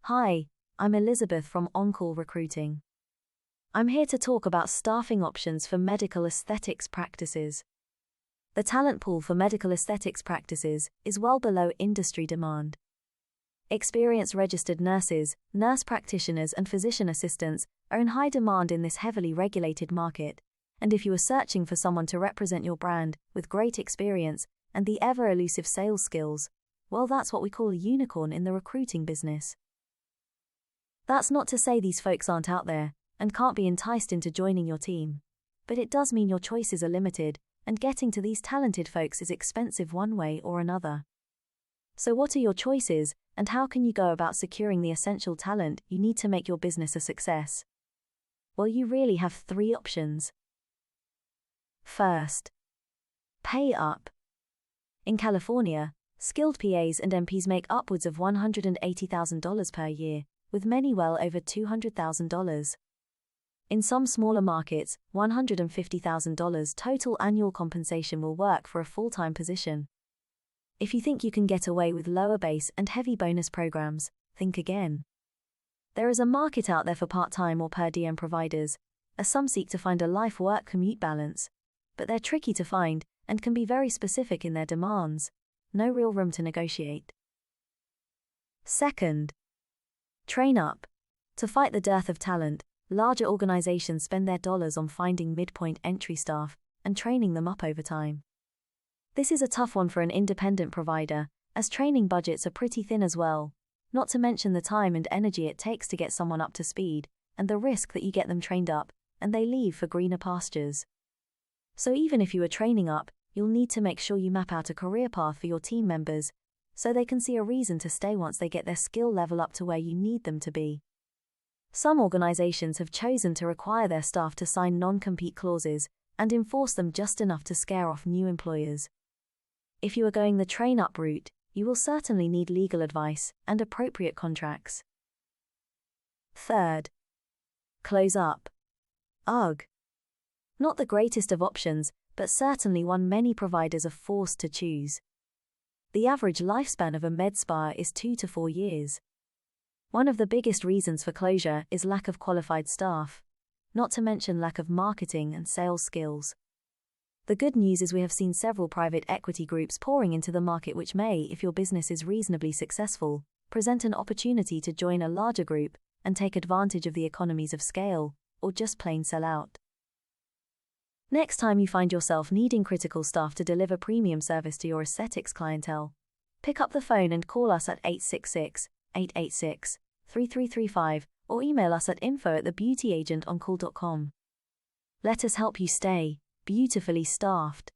Hi, I'm Elizabeth from On-Call Recruiting. I'm here to talk about staffing options for medical aesthetics practices. The talent pool for medical aesthetics practices is well below industry demand. Experienced registered nurses, nurse practitioners and physician assistants are in high demand in this heavily regulated market, and if you are searching for someone to represent your brand with great experience and the ever-elusive sales skills, well, that's what we call a unicorn in the recruiting business. That's not to say these folks aren't out there and can't be enticed into joining your team, but it does mean your choices are limited, and getting to these talented folks is expensive one way or another. So what are your choices, and how can you go about securing the essential talent you need to make your business a success? Well, you really have three options. First, pay up. In California, skilled PAs and NPs make upwards of $180,000 per year, with many well over $200,000. In some smaller markets, $150,000 total annual compensation will work for a full-time position. If you think you can get away with lower base and heavy bonus programs, think again. There is a market out there for part-time or per diem providers, as some seek to find a life-work commute balance, but they're tricky to find and can be very specific in their demands. No real room to negotiate. Second, train up. To fight the dearth of talent, larger organizations spend their dollars on finding midpoint entry staff and training them up over time. This is a tough one for an independent provider, as training budgets are pretty thin as well, not to mention the time and energy it takes to get someone up to speed, and the risk that you get them trained up and they leave for greener pastures. So even if you are training up, you'll need to make sure you map out a career path for your team members, so they can see a reason to stay once they get their skill level up to where you need them to be. Some organizations have chosen to require their staff to sign non-compete clauses and enforce them just enough to scare off new employers. If you are going the train-up route, you will certainly need legal advice and appropriate contracts. Third, close up. Ugh. Not the greatest of options, but certainly one many providers are forced to choose. The average lifespan of a med spa is 2 to 4 years. One of the biggest reasons for closure is lack of qualified staff, not to mention lack of marketing and sales skills. The good news is we have seen several private equity groups pouring into the market, which may, if your business is reasonably successful, present an opportunity to join a larger group and take advantage of the economies of scale, or just plain sell out. Next time you find yourself needing critical staff to deliver premium service to your aesthetics clientele, pick up the phone and call us at 866-886-3335 or email us at info@thebeautyagentoncall.com. Let us help you stay beautifully staffed.